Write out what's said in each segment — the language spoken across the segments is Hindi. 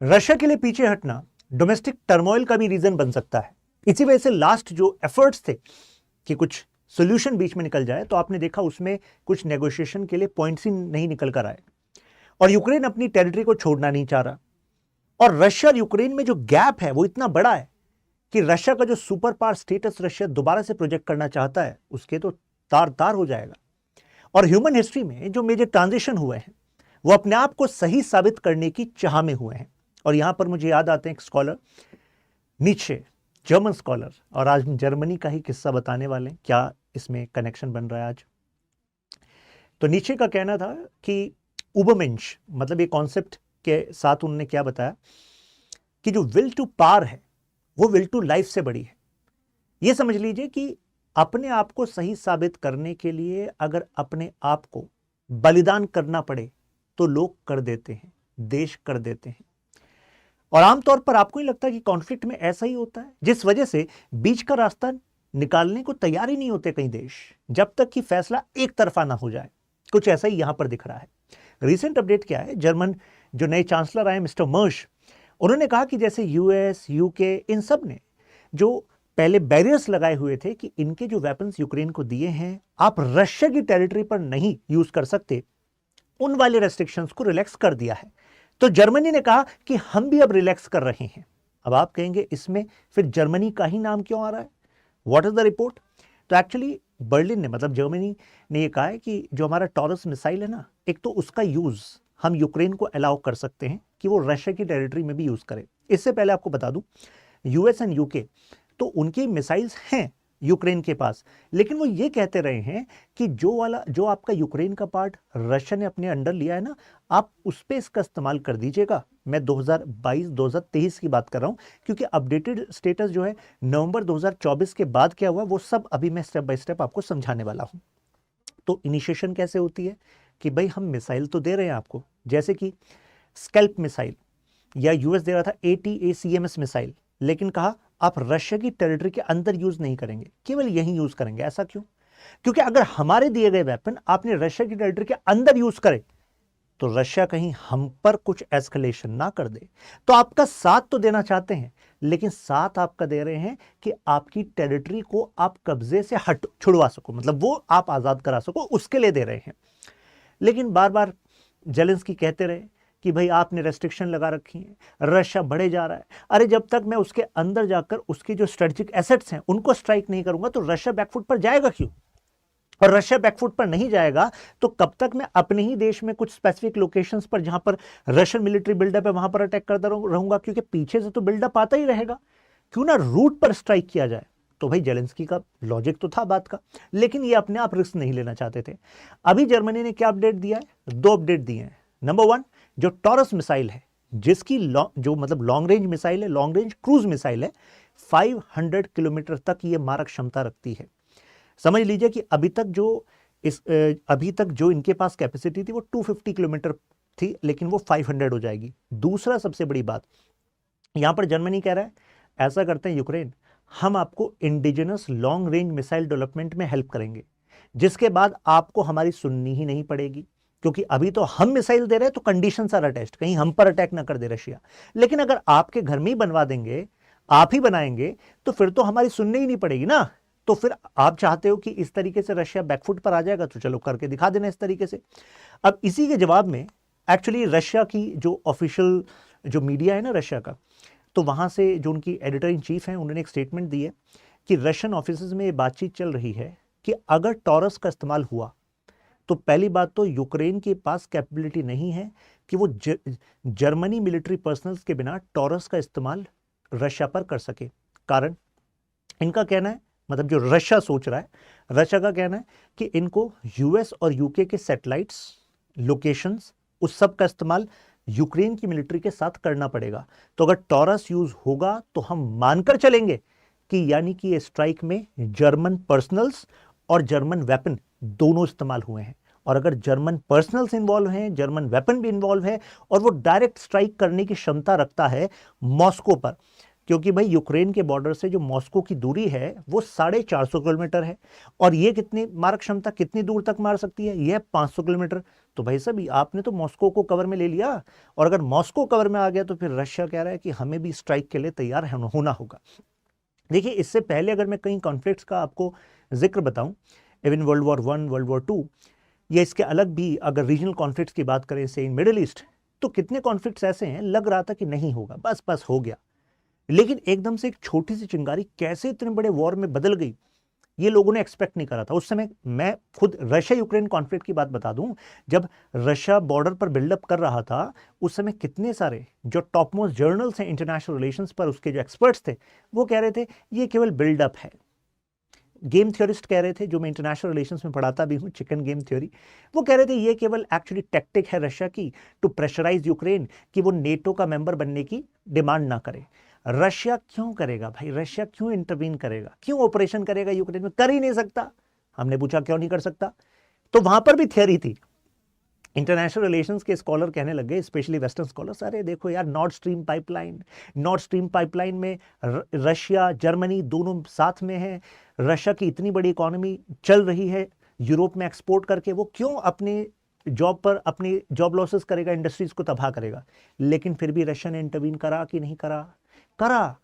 रशिया के लिए पीछे हटना डोमेस्टिक टर्मोइल का भी रीजन बन सकता है। इसी वजह से लास्ट जो एफर्ट्स थे कि कुछ सोल्यूशन बीच में निकल जाए, तो आपने देखा उसमें कुछ नेगोशिएशन के लिए पॉइंट्स ही नहीं निकल कर आए और यूक्रेन अपनी टेरिटरी को छोड़ना नहीं चाह रहा। और रशिया और यूक्रेन में जो गैप है वो इतना बड़ा है कि रशिया का जो सुपर पावर स्टेटस रशिया दोबारा से प्रोजेक्ट करना चाहता है उसके तो तार तार हो जाएगा। और ह्यूमन हिस्ट्री में जो मेजर ट्रांजिशन हुए हैं वो अपने आप को सही साबित करने की चाह में हुए हैं। और यहां पर मुझे याद आते हैं एक स्कॉलर नीचे, जर्मन स्कॉलर, और आज हम जर्मनी का ही किस्सा बताने वाले हैं। क्या इसमें कनेक्शन बन रहा है आज? तो नीचे का कहना था कि उबरमेंश, मतलब ये कॉन्सेप्ट के साथ उन्होंने क्या बताया कि जो विल टू पावर है वो विल टू लाइफ से बड़ी है। ये समझ लीजिए कि अपने आप को सही साबित करने के लिए अगर अपने आप को बलिदान करना पड़े तो लोग कर देते हैं, देश कर देते हैं। और आमतौर पर आपको ही लगता है कि कॉन्फ्लिक्ट में ऐसा ही होता है, जिस वजह से बीच का रास्ता निकालने को तैयार ही नहीं होते कई देश, जब तक कि फैसला एक तरफा ना हो जाए। कुछ ऐसा ही यहां पर दिख रहा है। रिसेंट अपडेट क्या है, जर्मन जो नए चांसलर आए मिस्टर मर्श, उन्होंने कहा कि जैसे यूएस, यूके, इन सब ने जो पहले बैरियर्स लगाए हुए थे कि इनके जो वेपन्स यूक्रेन को दिए हैं आप रशिया की टेरिटरी पर नहीं यूज कर सकते, उन वाले रेस्ट्रिक्शंस को रिलैक्स कर दिया है। तो जर्मनी ने कहा कि हम भी अब रिलैक्स कर रहे हैं। अब आप कहेंगे इसमें फिर जर्मनी का ही नाम क्यों आ रहा है? What is the report? तो एक्चुअली बर्लिन ने, मतलब जर्मनी ने ये कहा है कि जो हमारा टॉरस मिसाइल है ना, एक तो उसका यूज हम यूक्रेन को अलाउ कर सकते हैं कि वो रशिया की टेरिटरी में भी यूज करे। इससे पहले आपको बता दूं, यूएस एंड यूके तो उनकी मिसाइल्स हैं यूक्रेन के पास, लेकिन वो ये कहते रहे हैं कि जो आपका यूक्रेन का पार्ट रशिया ने अपने अंडर लिया है ना, आप उस पर इसका इस्तेमाल कर दीजिएगा। मैं 2022-2023 की बात कर रहा हूं, क्योंकि अपडेटेड स्टेटस जो है नवंबर 2024 के बाद क्या हुआ वो सब अभी मैं स्टेप बाय स्टेप आपको समझाने वाला हूं। तो इनिशिएशन कैसे होती है कि भाई हम मिसाइल तो दे रहे हैं आपको, जैसे कि स्कैल्प मिसाइल, या यूएस दे रहा था ATACMS मिसाइल, लेकिन कहा आप रशिया की टेरिटरी के अंदर यूज नहीं करेंगे, केवल यहीं यूज करेंगे। ऐसा क्यों? क्योंकि अगर हमारे दिए गए वेपन आपने रशिया की टेरिटरी के अंदर यूज करे तो रशिया कहीं हम पर कुछ एस्केलेशन ना कर दे। तो आपका साथ तो देना चाहते हैं, लेकिन साथ आपका दे रहे हैं कि आपकी टेरिटरी को आप कब्जे से छुड़वा सको, मतलब वो आप आजाद करा सको, उसके लिए दे रहे हैं। लेकिन बार बार जेलेंस्की कहते रहे कि भाई आपने रेस्ट्रिक्शन लगा रखी है, रशिया बढ़े जा रहा है। अरे जब तक मैं उसके अंदर जाकर उसके जो स्ट्रेटेजिक एसेट्स हैं उनको स्ट्राइक नहीं करूंगा तो रशिया बैकफुट पर जाएगा क्यों? और रशिया बैकफुट पर नहीं जाएगा तो कब तक मैं अपने ही देश में कुछ स्पेसिफिक लोकेशंस पर जहां पर रशियन मिलिट्री बिल्डअप है वहां पर अटैक करता रहूंगा? क्योंकि पीछे से तो बिल्डअप आता ही रहेगा। क्यों ना रूट पर स्ट्राइक किया जाए? तो भाई जेलेंस्की का लॉजिक तो था बात का, लेकिन ये अपने आप रिस्क नहीं लेना चाहते थे। अभी जर्मनी ने क्या अपडेट दिया है? 2 अपडेट दिए हैं। नंबर 1, जो टॉरस मिसाइल है, जिसकी जो मतलब लॉन्ग रेंज मिसाइल है, लॉन्ग रेंज क्रूज मिसाइल है, 500 किलोमीटर तक ये मारक क्षमता रखती है। समझ लीजिए कि अभी तक जो इनके पास कैपेसिटी थी वो 250 किलोमीटर थी, लेकिन वो 500 हो जाएगी। दूसरा सबसे बड़ी बात, यहां पर जर्मनी कह रहा है ऐसा करते हैं यूक्रेन, हम आपको indigenous long range missile development में हेल्प करेंगे, जिसके बाद आपको हमारी सुननी ही नहीं पड़ेगी। क्योंकि अभी तो हम मिसाइल दे रहे हैं तो कंडीशन सारा टेस्ट, कहीं हम पर अटैक ना कर दे रशिया। लेकिन अगर आपके घर में ही बनवा देंगे, आप ही बनाएंगे, तो फिर तो हमारी सुननी ही नहीं पड़ेगी ना। तो फिर आप चाहते हो कि इस तरीके से रशिया बैकफुट पर आ जाएगा, तो चलो करके दिखा देना इस तरीके से। अब इसी के जवाब में एक्चुअली रशिया की जो ऑफिशियल जो मीडिया है ना रशिया का, तो वहां से जो उनकी एडिटर इन चीफ हैं उन्होंने एक स्टेटमेंट दी है कि रशियन ऑफिसेज में ये बातचीत चल रही है कि अगर टॉरस का इस्तेमाल हुआ तो पहली बात तो यूक्रेन के पास कैपेबिलिटी नहीं है कि वो जर्मनी मिलिट्री पर्सनल्स के बिना टॉरस का इस्तेमाल रशिया पर कर सके। कारण इनका कहना है, मतलब जो रशिया सोच रहा है, रशिया का कहना है कि इनको यूएस और यूके के सैटेलाइट्स, लोकेशंस, उस सब का इस्तेमाल यूक्रेन की मिलिट्री के साथ करना पड़ेगा। तो अगर टॉरस यूज होगा तो हम मानकर चलेंगे कि यानी कि ये स्ट्राइक में जर्मन पर्सनल्स और जर्मन वेपन दोनों इस्तेमाल हुए हैं। और अगर जर्मन पर्सनल्स इन्वॉल्व हैं, जर्मन वेपन भी इन्वॉल्व है, और वो डायरेक्ट स्ट्राइक करने की क्षमता रखता है मॉस्को पर, क्योंकि भाई यूक्रेन के बॉर्डर से जो मॉस्को की दूरी है वो 450 किलोमीटर है, और ये कितनी मारक क्षमता कितनी दूर तक मार सकती है, ये 500 किलोमीटर। तो भाई साहब आपने तो मॉस्को को कवर में ले लिया, और अगर मॉस्को कवर में आ गया तो फिर रशिया कह रहा है कि हमें भी स्ट्राइक के लिए तैयार होना होगा। देखिए, इससे पहले अगर मैं कई कॉन्फ्लिक्ट्स का आपको जिक्र बताऊं, even world war 1, world war 2, या इसके अलग भी अगर रीजनल कॉन्फ्लिक्ट्स की बात करें से इन मिडिल ईस्ट, तो कितने कॉन्फ्लिक्ट्स ऐसे हैं लग रहा था कि नहीं होगा, बस बस हो गया, लेकिन एकदम से एक छोटी सी चिंगारी कैसे इतने बड़े वॉर में बदल गई, ये लोगों ने एक्सपेक्ट नहीं करा था उस समय। मैं खुद रशिया यूक्रेन कॉन्फ्लिक्ट की बात बता दूं, जब रशिया बॉर्डर पर बिल्डअप कर रहा था उस समय कितने सारे जो टॉप मोस्ट जर्नल्स हैं इंटरनेशनल रिलेशंस पर, उसके जो एक्सपर्ट्स थे, वो कह रहे थे ये केवल बिल्डअप है। गेम थ्योरिस्ट कह रहे थे, जो मैं इंटरनेशनल रिलेशंस में पढ़ाता भी हूं, चिकन गेम थ्योरी, वो कह रहे थे ये केवल एक्चुअली टैक्टिक है रशिया की टू प्रेशराइज यूक्रेन कि वो नेटो का मेंबर बनने की डिमांड ना करे। रशिया क्यों करेगा भाई, रशिया क्यों इंटरवीन करेगा, क्यों ऑपरेशन करेगा यूक्रेन में, कर ही नहीं सकता। हमने पूछा क्यों नहीं कर सकता, तो वहां पर भी थियरी थी। इंटरनेशनल रिलेशंस के स्कॉलर कहने लगे, स्पेशली वेस्टर्न स्कॉलर्स, अरे देखो यार नॉर्थ स्ट्रीम पाइपलाइन में रशिया जर्मनी दोनों साथ में है, रशिया की इतनी बड़ी इकोनॉमी चल रही है यूरोप में एक्सपोर्ट करके, वो क्यों अपने जॉब पर अपनी जॉब लॉसेस करेगा, इंडस्ट्रीज को तबाह करेगा। लेकिन फिर भी रशिया ने इंटरवीन करा कि नहीं करा, करा।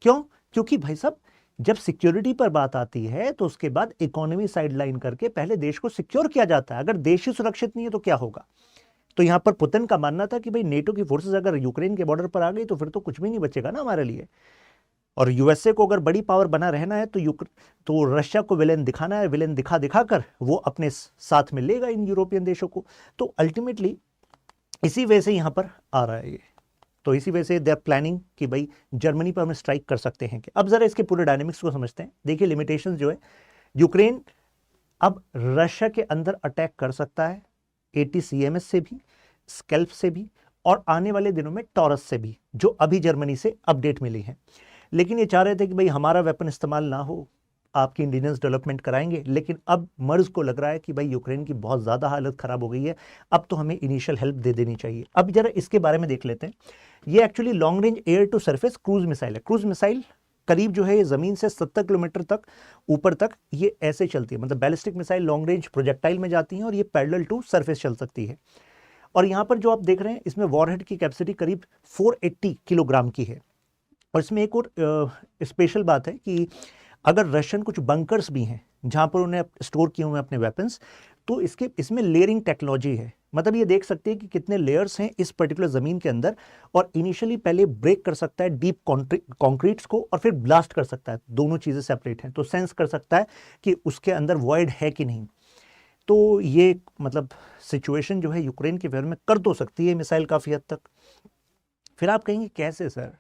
क्यों? क्योंकि भाई साहब जब सिक्योरिटी पर बात आती है तो उसके बाद इकोनॉमी साइडलाइन करके पहले देश को सिक्योर किया जाता है। अगर देश ही सुरक्षित नहीं है तो क्या होगा। तो यहां पर पुतिन का मानना था कि भाई नेटो की फोर्सेस अगर यूक्रेन के बॉर्डर पर आ गई तो फिर तो कुछ भी नहीं बचेगा ना हमारे लिए, और यूएसए को अगर बड़ी पावर बना रहना है तो रशिया को विलेन दिखाना है, विलेन दिखा दिखाकर वो अपने साथ में लेगा इन यूरोपियन देशों को। तो अल्टीमेटली इसी वजह से यहां पर आ रहा है ये। तो इसी वजह से दे आर प्लानिंग कि भाई जर्मनी पर हम स्ट्राइक कर सकते हैं। अब जरा इसके पूरे डायनेमिक्स को समझते हैं। देखिए लिमिटेशंस जो है, यूक्रेन अब रशिया के अंदर अटैक कर सकता है ATCMS से भी, स्कैल्प से भी, और आने वाले दिनों में टॉरस से भी, जो अभी जर्मनी से अपडेट मिली है। लेकिन ये चाह रहे थे कि भाई हमारा वेपन इस्तेमाल ना हो, आपकी इंडिजिनस डेवलपमेंट कराएंगे। लेकिन अब मर्ज को लग रहा है कि भाई यूक्रेन की बहुत ज़्यादा हालत ख़राब हो गई है, अब तो हमें इनिशियल हेल्प दे देनी चाहिए। अब जरा इसके बारे में देख लेते हैं। ये actually long range air to surface cruise missile है। क्रूज मिसाइल करीब जो है ये ज़मीन से 70 किलोमीटर तक ऊपर तक ये ऐसे चलती है, मतलब ballistic missile long range projectile में जाती हैं और ये पैरेलल टू सरफेस चल सकती है। और यहाँ पर जो आप देख रहे हैं इसमें वॉरहेड की कैपेसिटी करीब 480 किलोग्राम की है। और इसमें एक और स्पेशल बात है कि अगर रशियन कुछ बंकर्स भी हैं जहां पर उन्हें स्टोर किए हुए अपने वेपन्स, तो इसमें लेयरिंग टेक्नोलॉजी है। मतलब ये देख सकते हैं कि कितने लेयर्स हैं इस पर्टिकुलर जमीन के अंदर, और इनिशियली पहले ब्रेक कर सकता है डीप कॉन्क्रीट्स को और फिर ब्लास्ट कर सकता है। दोनों चीजें सेपरेट हैं, तो सेंस कर सकता है कि उसके अंदर वॉइड है कि नहीं। तो ये मतलब सिचुएशन जो है यूक्रेन के फेवर में कर तो सकती है मिसाइल काफी हद तक। फिर आप कहेंगे कैसे सर,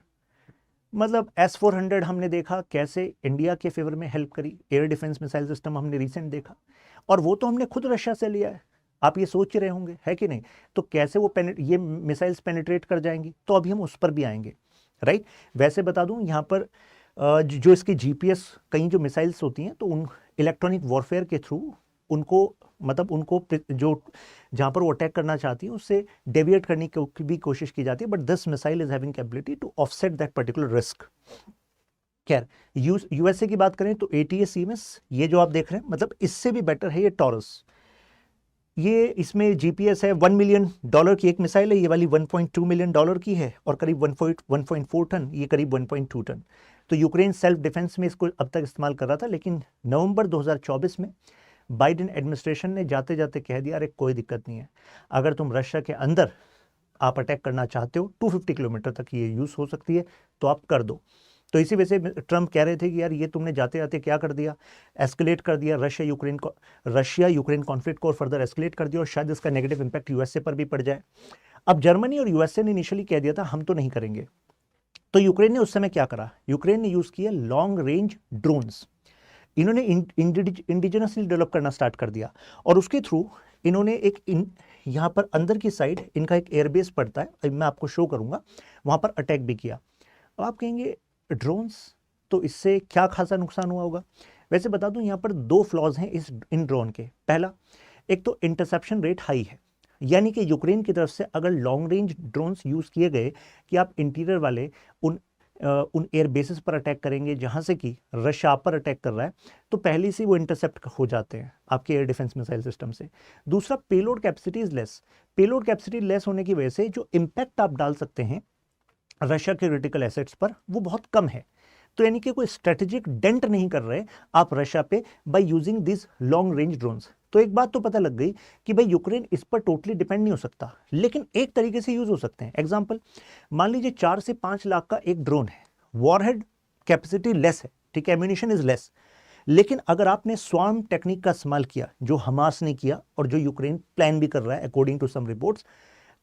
मतलब S-400 हमने देखा कैसे इंडिया के फेवर में हेल्प करी, एयर डिफेंस मिसाइल सिस्टम हमने रिसेंट देखा, और वो तो हमने खुद रशिया से लिया है। आप ये सोच रहे होंगे है कि नहीं, तो कैसे वो ये मिसाइल्स पेनिट्रेट कर जाएंगी, तो अभी हम उस पर भी आएंगे, राइट। वैसे बता दूं यहाँ पर जो इसकी GPS कई जो मिसाइल्स होती हैं, तो उन इलेक्ट्रॉनिक वॉरफेयर के थ्रू उनको मतलब उनको जो जहाँ पर वो अटैक करना चाहती है उससे डेविएट करने की भी कोशिश की जाती है, but this missile is having capability to offset that particular risk. खैर यूएसए की बात करें तो ATACMS ये जो आप देख रहे हैं, मतलब इससे भी बेटर है ये टॉरस। ये इसमें GPS है, $1 मिलियन की एक मिसाइल है, ये वाली $1.2 मिलियन की है, और करीब 1.4 टन, ये करीब 1.2 टन। तो यूक्रेन सेल्फ डिफेंस में इसको अब तक इस्तेमाल कर रहा था, लेकिन नवंबर 2024 में बाइडेन एडमिनिस्ट्रेशन ने जाते जाते कह दिया अरे कोई दिक्कत नहीं है, अगर तुम रशिया के अंदर आप अटैक करना चाहते हो 250 किलोमीटर तक ये यूज़ हो सकती है, तो आप कर दो। तो इसी वजह से ट्रंप कह रहे थे कि यार ये तुमने जाते जाते क्या कर दिया, एस्केलेट कर दिया रशिया यूक्रेन कॉन्फ्लिक्ट को, और फर्दर एस्केलेट कर दिया, और शायद इसका नेगेटिव इंपैक्ट यूएसए पर भी पड़ जाए। अब जर्मनी और यूएसए ने इनिशियली कह दिया था हम तो नहीं करेंगे, तो यूक्रेन ने उस समय क्या करा, यूक्रेन ने यूज़ किया लॉन्ग रेंज ड्रोन्स। इन्होंने इंडिजिनसली डेवलप करना स्टार्ट कर दिया, और उसके थ्रू इन्होंने एक यहाँ पर अंदर की साइड इनका एक एयरबेस पड़ता है, मैं आपको शो करूंगा, वहाँ पर अटैक भी किया। अब आप कहेंगे ड्रोन्स, तो इससे क्या खासा नुकसान हुआ होगा। वैसे बता दूं यहाँ पर 2 फ्लॉज हैं इन ड्रोन के। पहला, एक तो इंटरसेप्शन रेट हाई है, यानी कि यूक्रेन की तरफ से अगर लॉन्ग रेंज ड्रोन्स यूज़ किए गए कि आप इंटीरियर वाले उन उन एयर बेसिस पर अटैक करेंगे जहां से कि रशिया आप पर अटैक कर रहा है, तो पहले से वो इंटरसेप्ट हो जाते हैं आपके एयर डिफेंस मिसाइल सिस्टम से। दूसरा, payload capacity is less. Payload capacity less होने की वजह से जो इम्पैक्ट आप डाल सकते हैं रशिया के क्रिटिकल एसेट्स पर वो बहुत कम है। तो यानी कि कोई स्ट्रेटेजिक डेंट नहीं कर रहे आप रशिया पे by using this long range drones. तो एक बात तो पता लग गई कि भाई यूक्रेन इस पर टोटली डिपेंड नहीं हो सकता, लेकिन एक तरीके से यूज हो सकते हैं। एग्जांपल, मान लीजिए 4 से 5 लाख का एक ड्रोन है, वॉरहेड कैपेसिटी लेस है, ठीक है, एम्यूनिशन इज लेस, लेकिन अगर आपने स्वार्म टेक्निक का इस्तेमाल किया जो हमास ने किया और जो यूक्रेन प्लान भी कर रहा है अकॉर्डिंग टू सम रिपोर्ट्स,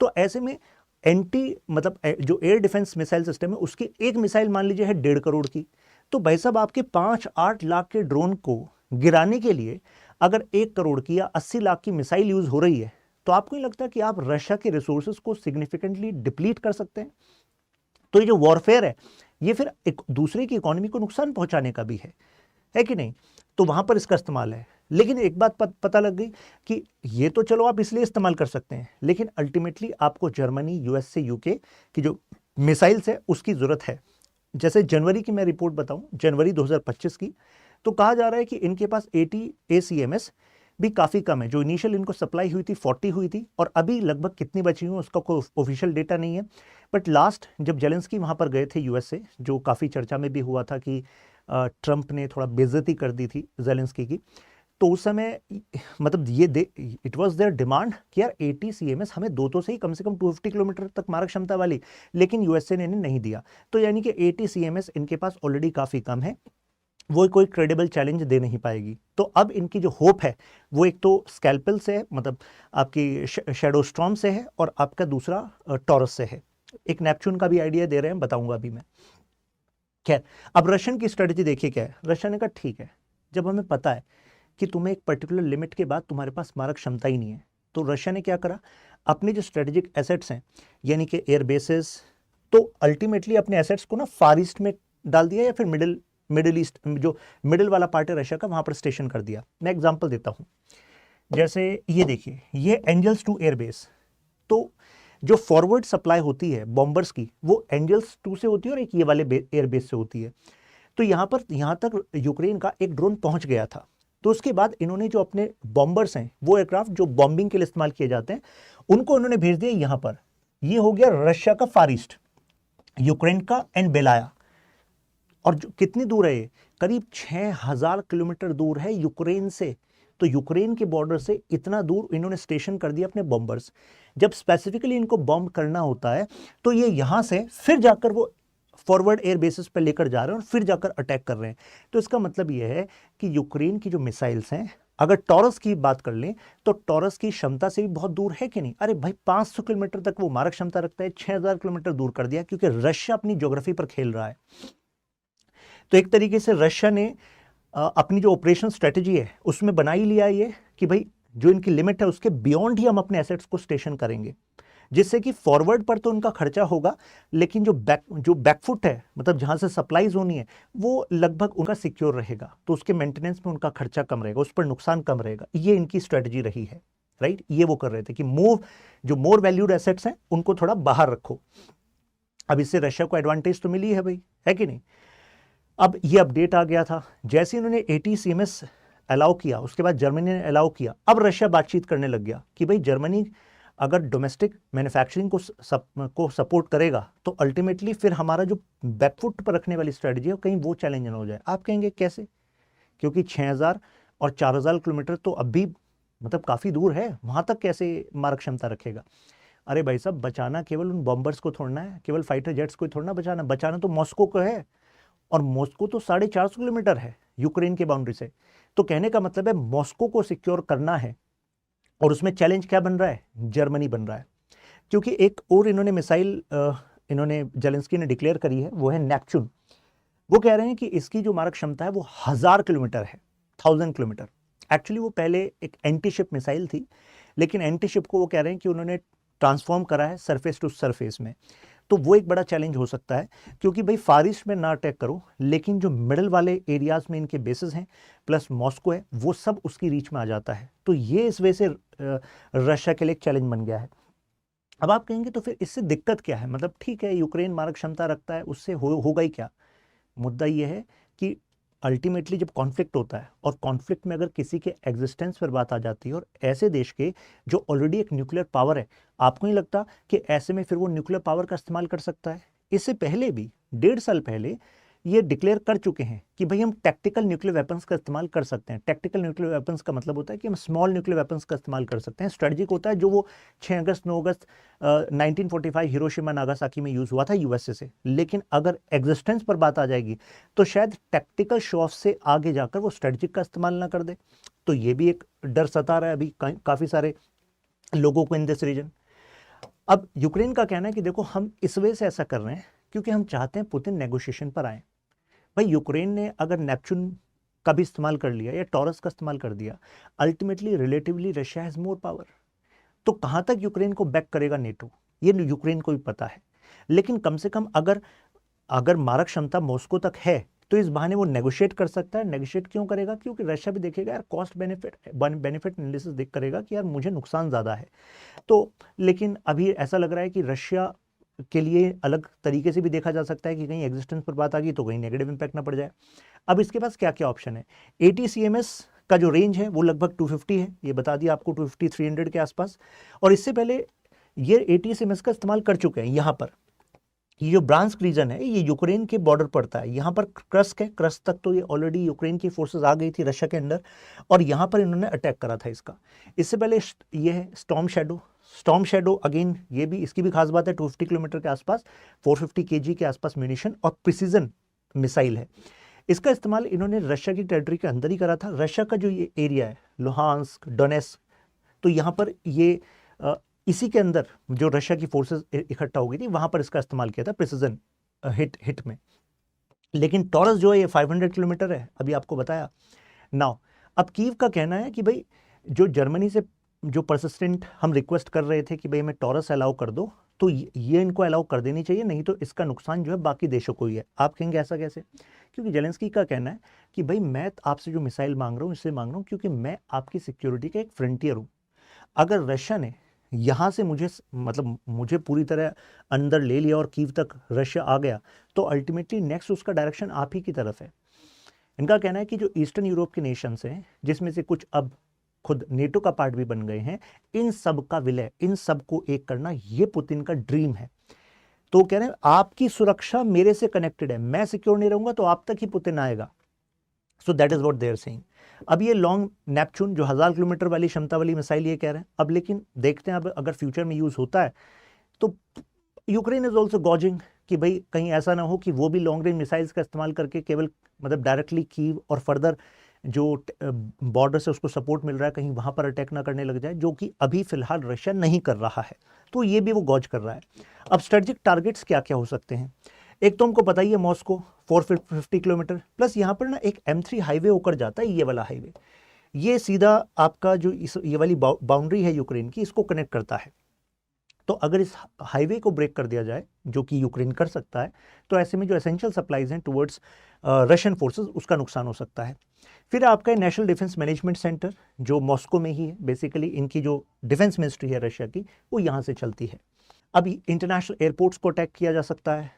तो ऐसे में एंटी मतलब जो एयर डिफेंस मिसाइल सिस्टम है उसकी एक मिसाइल मान लीजिए है 1.5 करोड़ की, तो भाई साहब आपके 5-8 लाख के ड्रोन को गिराने के लिए अगर 1 करोड़ की या 80 लाख की मिसाइल यूज हो रही है, तो आपको नहीं लगता कि आप रशिया के रिसोर्सेज को सिग्निफिकेंटली डिप्लीट कर सकते हैं? तो ये जो वॉरफेयर है ये फिर एक दूसरे की इकोनॉमी को नुकसान पहुंचाने का भी है कि नहीं? तो वहां पर इसका इस्तेमाल है। लेकिन एक बात पता लग गई कि ये तो चलो आप इसलिए इस्तेमाल कर सकते हैं, लेकिन अल्टीमेटली आपको जर्मनी, यूएस से यूके की जो मिसाइल्स है उसकी जरूरत है। जैसे जनवरी की मैं रिपोर्ट बताऊं, जनवरी 2025 की, तो कहा जा रहा है कि इनके पास 80 ACMS भी काफ़ी कम है। जो इनिशियल इनको सप्लाई हुई थी 40 हुई थी, और अभी लगभग कितनी बची हुई उसका कोई ऑफिशियल डेटा नहीं है। बट लास्ट जब जेलेंस्की वहाँ पर गए थे यूएस से, जो काफ़ी चर्चा में भी हुआ था कि ट्रंप ने थोड़ा बेइज्जती कर दी थी जेलेंस्की की, तो उस समय मतलब इट वाज देयर डिमांड कि यार 80 CMS हमें दो तो सही, कम से कम 250 किलोमीटर तक मारक क्षमता वाली, लेकिन यूएसए ने नहीं दिया। तो यानी कि 80 CMS इनके पास ऑलरेडी काफ़ी कम है, वो कोई क्रेडिबल चैलेंज दे नहीं पाएगी। तो अब इनकी जो होप है वो एक तो स्कैल्पेल से है, मतलब आपकी शैडो स्टॉर्म से है, और आपका दूसरा टॉरस से है। एक नेपच्यून का भी आइडिया दे रहे हैं, बताऊंगा अभी मैं। खैर, अब रशियन की स्ट्रेटेजी देखिए क्या है। रशिया ने कहा ठीक है, जब हमें पता है कि तुम्हें एक पर्टिकुलर लिमिट के बाद तुम्हारे पास मारक क्षमता ही नहीं है, तो रशिया ने क्या करा, अपने जो स्ट्रेटेजिक एसेट्स हैं यानी कि एयर बेसेस, तो अल्टीमेटली अपने एसेट्स को ना फार ईस्ट में डाल दिया, या फिर मिडिल ईस्ट, जो मिडिल वाला पार्ट है रशिया का, वहां पर स्टेशन कर दिया। मैं एग्जांपल देता हूं, जैसे ये देखिए, ये एंजल्स 2 एयरबेस, तो जो फॉरवर्ड सप्लाई होती है बॉम्बर्स की वो एंजल्स 2 से होती है और एक ये वाले एयरबेस से होती है। तो यहां तक यूक्रेन का एक ड्रोन पहुंच गया था। तो उसके बाद इन्होंने जो अपने बॉम्बर्स हैं, वो एयरक्राफ्ट जो बॉम्बिंग के लिए इस्तेमाल किए जाते हैं, उनको उन्होंने भेज दिया यहां पर। ये हो गया रशिया का फार ईस्ट, यूक्रेन का एंड बेलाया। और जो कितनी दूर है ये, करीब 6000 किलोमीटर दूर है यूक्रेन से। तो यूक्रेन के बॉर्डर से इतना दूर इन्होंने स्टेशन कर दिया अपने बॉम्बर्स। जब स्पेसिफिकली इनको बॉम्ब करना होता है तो ये यहां से फिर जाकर वो फॉरवर्ड एयर बेसिस पर लेकर जा रहे हैं और फिर जाकर अटैक कर रहे हैं। तो इसका मतलब यह है कि यूक्रेन की जो मिसाइल्स हैं, अगर टॉरस की बात कर लें तो टॉरस की क्षमता से भी बहुत दूर है कि नहीं? अरे भाई 500 किलोमीटर तक वो मारक क्षमता रखता है, 6000 किलोमीटर दूर कर दिया, क्योंकि रशिया अपनी ज्योग्राफी पर खेल रहा है। तो एक तरीके से रशिया ने अपनी जो ऑपरेशन स्ट्रेटेजी है उसमें बना ही लिया ये कि भाई जो इनकी लिमिट है उसके बियॉन्ड ही हम अपने एसेट्स को स्टेशन करेंगे, जिससे कि फॉरवर्ड पर तो उनका खर्चा होगा, लेकिन जो बैकफुट है, मतलब जहां से सप्लाईज होनी है, वो लगभग उनका सिक्योर रहेगा। तो उसके मेंटेनेंस में उनका खर्चा कम रहेगा, उस पर नुकसान कम रहेगा। ये इनकी स्ट्रेटजी रही है, राइट? ये वो कर रहे थे कि जो मोर वैल्यूड एसेट्स हैं उनको थोड़ा बाहर रखो। अब इससे रशिया को एडवांटेज तो मिली है भाई, है कि नहीं? अब ये अपडेट आ गया था, जैसे इन्होंने 80 CMS अलाउ किया, उसके बाद जर्मनी ने अलाउ किया। अब रशिया बातचीत करने लग गया कि भाई जर्मनी अगर डोमेस्टिक मैन्युफैक्चरिंग को सपोर्ट करेगा तो अल्टीमेटली फिर हमारा जो बैकफुट पर रखने वाली स्ट्रेटजी है कहीं वो चैलेंज ना हो जाए। आप कहेंगे कैसे? क्योंकि 6000 और 4000 किलोमीटर तो अब भी मतलब काफ़ी दूर है, वहाँ तक कैसे मारक क्षमता रखेगा? अरे भाई साहब, बचाना केवल उन बॉम्बर्स को छोड़ना है, केवल फाइटर जेट्स को छोड़ना, बचाना तो मॉस्को को है, और मॉस्को तो 450 किलोमीटर है यूक्रेन के बाउंड्री से। तो कहने का मतलब है मॉस्को को सिक्योर करना है, और उसमें चैलेंज क्या बन रहा है? जर्मनी बन रहा है। क्योंकि एक और इन्होंने मिसाइल इन्होंने जेलेंस्की ने डिक्लेयर करी है, वो है नेपच्यून। वो कह रहे हैं कि इसकी जो मारक क्षमता है वो 1000 किलोमीटर है, 1000 किलोमीटर। एक्चुअली वो पहले एक एंटी शिप मिसाइल थी, लेकिन एंटी शिप को वो कह रहे हैं कि उन्होंने ट्रांसफॉर्म करा है सरफेस टू सरफेस में। तो वो एक बड़ा चैलेंज हो सकता है, क्योंकि भाई फार ईस्ट में ना अटैक करो, लेकिन जो मिडल वाले एरियाज में इनके बेसेस हैं प्लस मॉस्को है, वो सब उसकी रीच में आ जाता है। तो ये इस वजह से रशिया के लिए एक चैलेंज बन गया है। अब आप कहेंगे तो फिर इससे दिक्कत क्या है, मतलब ठीक है यूक्रेन मारक क्षमता रखता है, उससे होगा ही क्या। मुद्दा ये है कि अल्टीमेटली जब कॉन्फ्लिक्ट होता है और कॉन्फ्लिक्ट में अगर किसी के एग्जिस्टेंस पर बात आ जाती है और ऐसे देश के जो ऑलरेडी एक न्यूक्लियर पावर है, आपको नहीं लगता कि ऐसे में फिर वो न्यूक्लियर पावर का इस्तेमाल कर सकता है। इससे पहले भी 1.5 साल पहले ये डिक्लेयर कर चुके हैं कि भाई हम टैक्टिकल न्यूक्लियर वेपन्स का इस्तेमाल कर सकते हैं। टैक्टिकल न्यूक्लियर वेपन्स का मतलब होता है कि हम स्मॉल न्यूक्लियर वेपन्स का इस्तेमाल कर सकते हैं। स्ट्रेटजिक होता है जो वो 6 अगस्त 9 अगस्त 1945 हिरोशिमा नागासाकी में यूज हुआ था यूएसए से। लेकिन अगर एग्जिस्टेंस पर बात आ जाएगी तो शायद टैक्टिकल शो ऑफ से आगे जाकर वो स्ट्रेटजिक का इस्तेमाल ना कर दे। तो ये भी एक डर सता रहा है अभी काफी सारे लोगों को इन दिस रीजन। अब यूक्रेन का कहना है कि देखो हम इस वजह से ऐसा कर रहे हैं क्योंकि हम चाहते हैं पुतिन नेगोशिएशन पर आए। भाई यूक्रेन ने अगर नेपच्यून का भी इस्तेमाल कर लिया या टॉरस का इस्तेमाल कर दिया, ultimately relatively Russia has more power. तो कहां तक यूक्रेन को बैक करेगा नेटो, ये यूक्रेन को भी पता है। लेकिन कम से कम अगर मारक क्षमता मॉस्को तक है तो इस बहाने वो नेगोशिएट कर सकता है। नेगोशिएट क्यों करेगा, क्योंकि रशिया भी देखेगा यार, कॉस्ट बेनिफिट एनालिसिस देख करेगा कि यार मुझे नुकसान ज़्यादा है। तो लेकिन अभी ऐसा लग रहा है कि रशिया के लिए अलग तरीके से भी देखा जा सकता है कि कहीं एग्जिस्टेंस पर बात आ गई तो कहीं नेगेटिव इंपैक्ट ना पड़ जाए। अब इसके पास क्या क्या ऑप्शन है। ATCMS का जो रेंज है वो लगभग 250 है, ये बता दिया आपको, 250-300 के आसपास। और इससे पहले ये ATCMS का इस्तेमाल कर चुके हैं। यहाँ पर ये जो ब्रांस्क रीजन है ये यूक्रेन के बॉर्डर पड़ता है, यहाँ पर क्रस्क है, क्रस्क तक तो ये ऑलरेडी यूक्रेन की फोर्सेस आ गई थी रशिया के अंदर, और यहाँ पर इन्होंने अटैक करा था इसका। इससे पहले ये है स्टॉर्म शैडो अगेन, ये भी इसकी भी खास बात है, 250 किलोमीटर के आसपास 450 kg के आसपास म्यूनिशन और प्रिसीजन मिसाइल है। इसका इस्तेमाल इन्होंने रशिया की टेरिटरी के अंदर ही करा था। रशिया का जो ये एरिया है लुहांस्क डोनेस्क, तो यहाँ पर ये इसी के अंदर जो रशिया की फोर्सेस इकट्ठा हो गई थी वहां पर इसका इस्तेमाल किया था प्रिसीजन हिट में। लेकिन टॉरस जो है ये 500 किलोमीटर है, अभी आपको बताया। नाउ अब कीव का कहना है कि भाई जो जर्मनी से जो परसिस्टेंट हम रिक्वेस्ट कर रहे थे कि भाई हमें टॉरस अलाउ कर दो, तो ये इनको अलाउ कर देनी चाहिए, नहीं तो इसका नुकसान जो है बाकी देशों को ही है। आप कहेंगे ऐसा कैसे, क्योंकि जेलेंस्की का कहना है कि भाई मैं आपसे जो मिसाइल मांग रहा हूँ इससे मांग रहा हूँ क्योंकि मैं आपकी सिक्योरिटी का एक फ्रंटियर हूँ। अगर रशिया ने यहाँ से मुझे पूरी तरह अंदर ले लिया और कीव तक रशिया आ गया, तो अल्टीमेटली नेक्स्ट उसका डायरेक्शन आप ही की तरफ है। इनका कहना है कि जो ईस्टर्न यूरोप के नेशंस हैं, जिसमें से कुछ अब खुद नेटो का पार्ट भी बन गए हैं, इन सब का विलय, इन सब को एक करना, ये पुतिन का ड्रीम है। तो कह रहे हैं आपकी सुरक्षा मेरे से कनेक्टेड है, मैं सिक्योर नहीं रहूंगा तो आप तक ही पुतिन आएगा। So that is what they are saying. अब ये लॉन्ग नेपच्यून जो 1000 किलोमीटर वाली क्षमता वाली मिसाइल ये कह रहे हैं। अब लेकिन देखते हैं अब अगर फ्यूचर में यूज होता है तो यूक्रेन इज ऑल्सो गॉजिंग कि भाई कहीं ऐसा ना हो कि वो भी लॉन्ग रेंज मिसाइल्स का इस्तेमाल करके केवल डायरेक्टली कीव और फर्दर जो बॉर्डर से उसको सपोर्ट मिल रहा है कहीं वहां पर अटैक ना करने लग जाए, जो कि अभी फिलहाल रशिया नहीं कर रहा है। तो ये भी वो गॉज कर रहा है। अब स्ट्रेटेजिक टारगेट्स क्या क्या हो सकते हैं। एक तो हमको पता ही है मॉस्को 450 किलोमीटर प्लस, यहाँ पर ना एक M3 हाईवे होकर जाता है, ये वाला हाईवे, ये सीधा आपका जो ये वाली बाउंड्री है यूक्रेन की, इसको कनेक्ट करता है। तो अगर इस हाईवे को ब्रेक कर दिया जाए, जो कि यूक्रेन कर सकता है, तो ऐसे में जो एसेंशियल सप्लाईज हैं टुवर्ड्स रशियन फोर्सेस, उसका नुकसान हो सकता है। फिर आपका नेशनल डिफेंस मैनेजमेंट सेंटर जो मॉस्को में ही है, बेसिकली इनकी जो डिफेंस मिनिस्ट्री है रशिया की, वो यहाँ से चलती है। अभी इंटरनेशनल एयरपोर्ट्स को अटैक किया जा सकता है।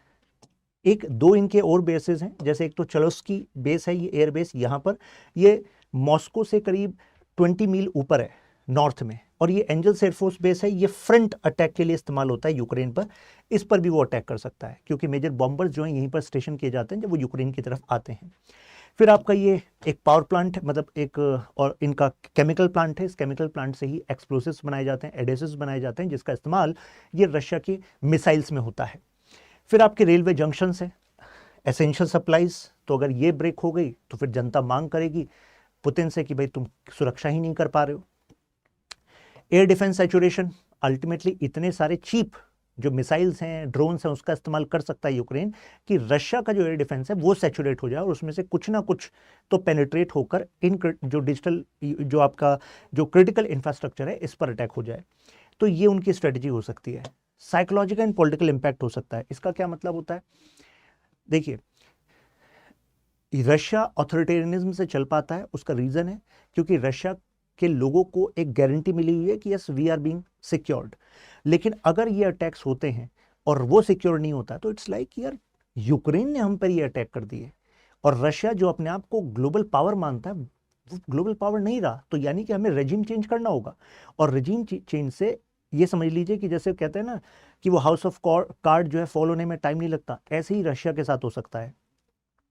एक दो इनके और बेसेस हैं, जैसे एक तो चलोस्की बेस है, ये एयरबेस यहाँ पर, ये मॉस्को से करीब 20 मील ऊपर है नॉर्थ में, और ये एंजल्स एयरफोर्स बेस है, ये फ्रंट अटैक के लिए इस्तेमाल होता है यूक्रेन पर। इस पर भी वो अटैक कर सकता है क्योंकि मेजर बॉम्बर्स जो हैं यहीं पर स्टेशन किए जाते हैं जब वो यूक्रेन की तरफ आते हैं। फिर आपका ये एक पावर प्लांट एक और इनका केमिकल प्लांट है, इस केमिकल प्लांट से ही एक्सप्लोसिव्स बनाए जाते हैं, एडेसिव्स बनाए जाते हैं, जिसका इस्तेमाल ये रशिया की मिसाइल्स में होता है। फिर आपके रेलवे जंक्शंस हैं, एसेंशियल सप्लाईज, तो अगर ये ब्रेक हो गई तो फिर जनता मांग करेगी पुतिन से कि भाई तुम सुरक्षा ही नहीं कर पा रहे हो। एयर डिफेंस सैचुरेशन, अल्टीमेटली इतने सारे चीप जो मिसाइल्स हैं, ड्रोन्स हैं, उसका इस्तेमाल कर सकता है यूक्रेन कि रशिया का जो एयर डिफेंस है वो सैचुरेट हो जाए और उसमें से कुछ ना कुछ तो पेनिट्रेट होकर इन जो डिजिटल जो आपका जो क्रिटिकल इंफ्रास्ट्रक्चर है इस पर अटैक हो जाए। तो ये उनकी स्ट्रेटजी हो सकती है। साइकोलॉजिकल एंड पॉलिटिकल इंपैक्ट हो सकता है। इसका क्या मतलब होता है, देखिए रशिया ऑथोरिटेरियनिज्म से चल पाता है, उसका रीजन है क्योंकि रशिया के लोगों को एक गारंटी मिली हुई है कि yes we are being secured. लेकिन अगर ये अटैक्स होते हैं और वो सिक्योर नहीं होता तो इट्स लाइक यार यूक्रेन ने हम पर ये अटैक कर दिए, और रशिया जो अपने आप को ग्लोबल पावर मानता है वो ग्लोबल पावर नहीं रहा, तो यानी कि हमें रेजिम चेंज करना होगा। और रेजिम चेंज से ये समझ लीजिए कि जैसे कहते हैं ना कि वो हाउस ऑफ कार्ड जो है फॉल होने में टाइम नहीं लगता, ऐसे ही रशिया के साथ हो सकता है।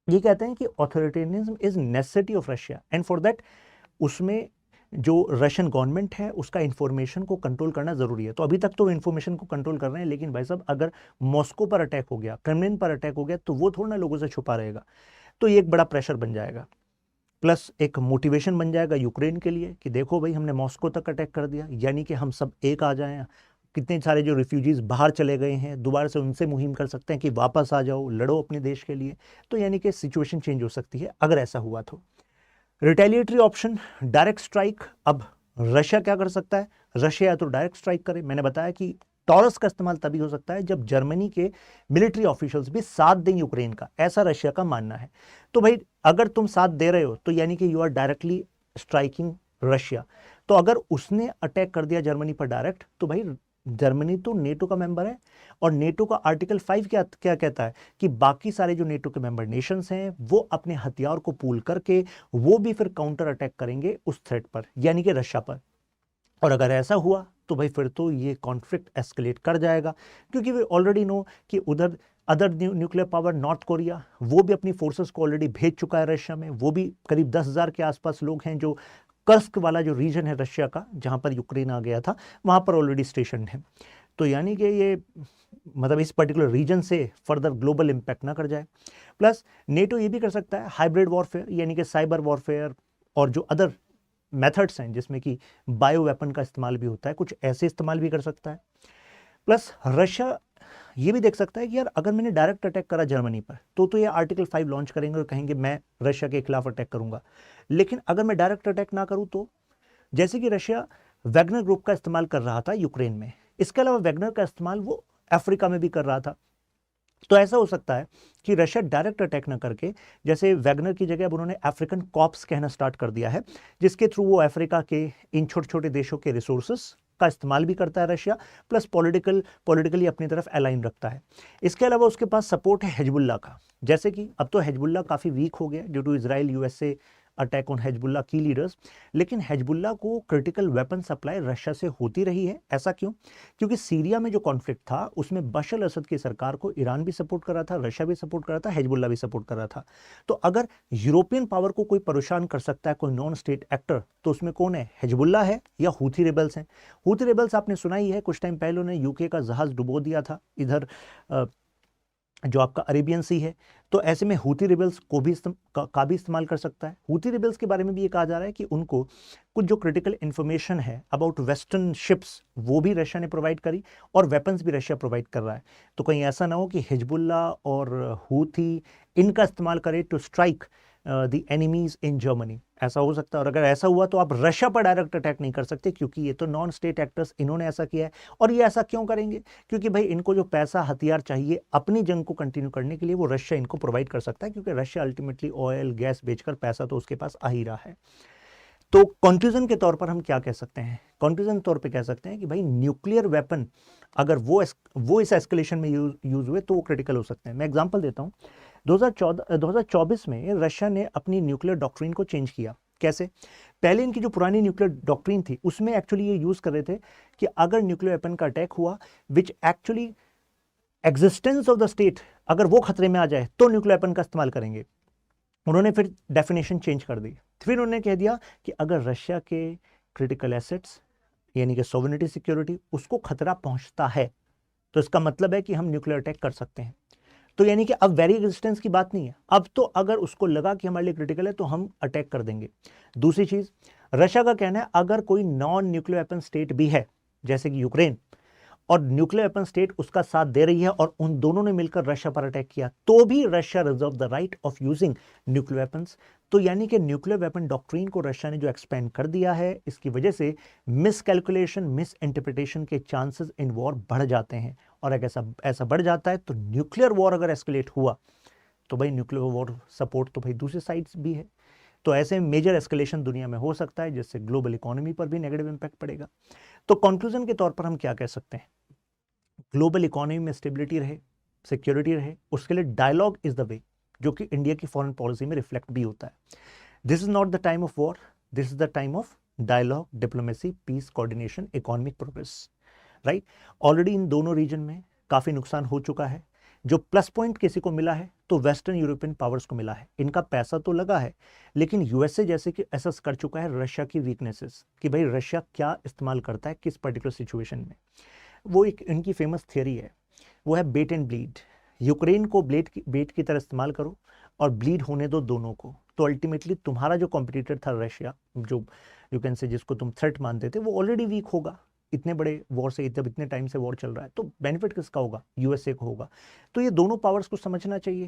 ये कहते हैं कि authoritarianism is necessity of Russia and for that उसमें जो रशियन गवर्नमेंट है उसका इंफॉर्मेशन को कंट्रोल करना जरूरी है। तो अभी तक तो इंफॉर्मेशन को कंट्रोल कर रहे हैं, लेकिन भाई साहब अगर मॉस्को पर अटैक हो गया, क्रेमलिन पर अटैक हो गया, तो वो थोड़ा ना लोगों से छुपा रहेगा, तो ये एक बड़ा प्रेशर बन जाएगा। प्लस एक मोटिवेशन बन जाएगा यूक्रेन के लिए कि देखो भाई हमने मॉस्को तक अटैक कर दिया, यानी कि हम सब एक आ जाएं। कितने सारे जो रिफ्यूजीज बाहर चले गए हैं दोबारा से उनसे मुहिम कर सकते हैं कि वापस आ जाओ, लड़ो अपने देश के लिए। तो यानी कि सिचुएशन चेंज हो सकती है अगर ऐसा हुआ तो। Retaliatory option, direct strike. अब रशिया क्या कर सकता है? रशिया या तो डायरेक्ट स्ट्राइक करे, मैंने बताया कि टॉरस का इस्तेमाल तभी हो सकता है जब जर्मनी के मिलिट्री ऑफिशियल्स भी साथ दें यूक्रेन का, ऐसा रशिया का मानना है। तो भाई अगर तुम साथ दे रहे हो तो यानी कि you are directly striking Russia. तो अगर उसने अटैक कर दिया जर्मनी पर डायरेक्ट, तो भाई जर्मनी तो नेटो का मेंबर है, और नेटो का आर्टिकल 5 क्या क्या कहता है कि बाकी सारे जो नेटो के मेंबर नेशंस हैं वो अपने हथियार को पूल करके वो भी फिर काउंटर अटैक करेंगे उस थ्रेट पर, यानी कि रशिया पर। और अगर ऐसा हुआ तो भाई फिर तो ये कॉन्फ्लिक्ट एस्केलेट कर जाएगा, क्योंकि वे ऑलरेडी नो कि उधर other nuclear power north Korea वो भी अपनी फोर्सेस को ऑलरेडी भेज चुका है रशिया में। वो भी करीब 10,000 के आसपास लोग हैं जो कर्स्क वाला जो रीजन है रशिया का जहां पर यूक्रेन आ गया था वहां पर ऑलरेडी स्टेशन है। तो यानी कि ये मतलब इस पर्टिकुलर रीजन से फर्दर ग्लोबल इंपैक्ट ना कर जाए। प्लस नेटो ये भी कर सकता है हाइब्रिड वॉरफेयर, यानी कि साइबर वॉरफेयर और जो अदर मेथड्स हैं जिसमें कि बायो वेपन का इस्तेमाल भी होता है, कुछ ऐसे इस्तेमाल भी कर सकता है। प्लस रशिया ये भी देख सकता है कि यार अगर मैंने डायरेक्ट अटैक करा जर्मनी पर तो ये आर्टिकल 5 लॉन्च करेंगे और कहेंगे मैं रशिया के खिलाफ अटैक करूंगा। लेकिन अगर मैं डायरेक्ट अटैक ना करूं तो, जैसे कि रशिया वैगनर ग्रुप का इस्तेमाल कर रहा था यूक्रेन में, इसके अलावा वैगनर का इस्तेमाल वो अफ्रीका में भी कर रहा था। तो ऐसा हो सकता है कि रशिया डायरेक्ट अटैक ना करके, जैसे वैगनर की जगह अब उन्होंने अफ्रीकन कॉप्स कहना स्टार्ट कर दिया है, जिसके थ्रू वो अफ्रीका के इन छोटे छोटे देशों के रिसोर्सेस का इस्तेमाल भी करता है रशिया, प्लस पॉलिटिकली अपनी तरफ अलाइन रखता है। इसके अलावा उसके पास सपोर्ट है हिजबुल्ला का, जैसे कि अब तो हिजबुल्ला काफ़ी वीक हो गया due to Israel USA attack on Hezbollah की लीडर्स, लेकिन हिजबुल्ला को क्रिटिकल वेपन सप्लाई रशिया से होती रही है। ऐसा क्यों? क्योंकि सीरिया में जो कॉन्फ्लिक्ट था उसमें बशर असद की सरकार को ईरान भी सपोर्ट कर रहा था, रशिया भी सपोर्ट कर रहा था, हिजबुल्ला भी सपोर्ट कर रहा था। तो अगर यूरोपियन पावर को कोई परेशान कर सकता है, कोई नॉन स्टेट एक्टर, तो उसमें कौन है? हिजबुल्ला है या हूथी रिबल्स हैं। हूथी रिबल्स आपने सुना ही है, कुछ टाइम पहले उन्होंने यूके का जहाज डुबो दिया था इधर जो आपका अरेबियन सी है। तो ऐसे में हूथी रिबल्स को भी का भी इस्तेमाल कर सकता है। हूथी रिबल्स के बारे में भी ये कहा जा रहा है कि उनको कुछ जो क्रिटिकल इन्फॉर्मेशन है अबाउट वेस्टर्न शिप्स वो भी रशिया ने प्रोवाइड करी, और वेपन्स भी रशिया प्रोवाइड कर रहा है। तो कहीं ऐसा ना हो कि हिजबुल्ला और हूथी इनका इस्तेमाल करे to strike the enemies in Germany, ऐसा हो सकता है। और अगर ऐसा हुआ तो आप रशिया पर डायरेक्ट अटैक नहीं कर सकते, क्योंकि ये तो नॉन स्टेट एक्टर्स इन्होंने ऐसा किया है। और ये ऐसा क्यों करेंगे? क्योंकि भाई इनको जो पैसा हथियार चाहिए अपनी जंग को कंटिन्यू करने के लिए वो रशिया इनको प्रोवाइड कर सकता है, क्योंकि रशिया अल्टीमेटली ऑयल गैस बेचकर पैसा तो उसके पास आ ही रहा है। तो कंक्लूजन के तौर पर हम क्या कह सकते हैं? कंक्लूजन तौर पे कह सकते हैं कि भाई न्यूक्लियर वेपन अगर वो इस एस्केलेशन में यूज हुए तो वो क्रिटिकल हो सकते हैं। मैं एग्जांपल देता हूँ, 2024 में रशिया ने अपनी न्यूक्लियर डॉक्ट्रिन को चेंज किया। कैसे? पहले इनकी जो पुरानी न्यूक्लियर डॉक्ट्रिन थी उसमें एक्चुअली ये यूज कर रहे थे कि अगर न्यूक्लियर वेपन का अटैक हुआ which actually existence of the state अगर वो खतरे में आ जाए तो न्यूक्लियर वेपन का इस्तेमाल करेंगे। उन्होंने फिर डेफिनेशन चेंज कर दी। फिर उन्होंने कह दिया कि अगर रशिया के क्रिटिकल एसेट्स यानी कि सॉवरेनिटी सिक्योरिटी उसको खतरा पहुंचता है तो इसका मतलब है कि हम न्यूक्लियर अटैक कर सकते हैं। तो यानी कि अब वेरी रेजिस्टेंस की बात नहीं है, अब तो अगर उसको लगा कि हमारे लिए क्रिटिकल है तो हम अटैक कर देंगे। दूसरी चीज, रशिया का कहना है अगर कोई नॉन न्यूक्लियर वेपन स्टेट भी है जैसे कि यूक्रेन, और न्यूक्लियर वेपन स्टेट उसका साथ दे रही है और उन दोनों ने मिलकर रशिया पर अटैक किया, तो भी Russia reserve the right of using nuclear weapons. तो यानी कि न्यूक्लियर वेपन डॉक्ट्रिन को रशिया ने जो एक्सपेंड कर दिया है, इसकी वजह से मिस कैलकुलेशन मिस इंटरप्रिटेशन के चांसेस इन वॉर बढ़ जाते हैं। और अगर ऐसा बढ़ जाता है तो न्यूक्लियर वॉर अगर एस्केलेट हुआ तो भाई न्यूक्लियर वॉर सपोर्ट तो भाई दूसरी साइड्स भी है। तो ऐसे मेजर एस्केलेशन दुनिया में हो सकता है जिससे ग्लोबल इकोनॉमी पर भी नेगेटिव इंपैक्ट पड़ेगा। तो कंक्लूजन के तौर पर हम क्या कह सकते हैं, ग्लोबल इकोनॉमी में स्टेबिलिटी रहे, सिक्योरिटी रहे, उसके लिए डायलॉग इज द वे, जो कि इंडिया की फॉरेन पॉलिसी में रिफ्लेक्ट भी होता है। This is not the time of war, this is the time of dialogue, diplomacy, peace, coordination, economic progress, right. Already इन दोनों रीजन में काफी नुकसान हो चुका है। जो प्लस पॉइंट किसी को मिला है तो वेस्टर्न यूरोपियन पावर्स को मिला है, इनका पैसा तो लगा है, लेकिन यूएसए जैसे कि असेस कर चुका है रशिया की वीकनेसेस, कि भाई रशिया क्या इस्तेमाल करता है किस पर्टिकुलर सिचुएशन में। वो एक इनकी फेमस थियरी है, वो है बेट एंड ब्लीड। यूक्रेन को बेट की तरह इस्तेमाल करो और ब्लीड होने दो दोनों को, तो अल्टीमेटली तुम्हारा जो कॉम्पिटिटर था रशिया, जो यू कैन से जिसको तुम थ्रेट मानते थे, वो ऑलरेडी वीक होगा। इतने बड़े वॉर से, जब इतने टाइम से वॉर चल रहा है, तो बेनिफिट किसका होगा, यूएसए को होगा। तो ये दोनों पावर्स को समझना चाहिए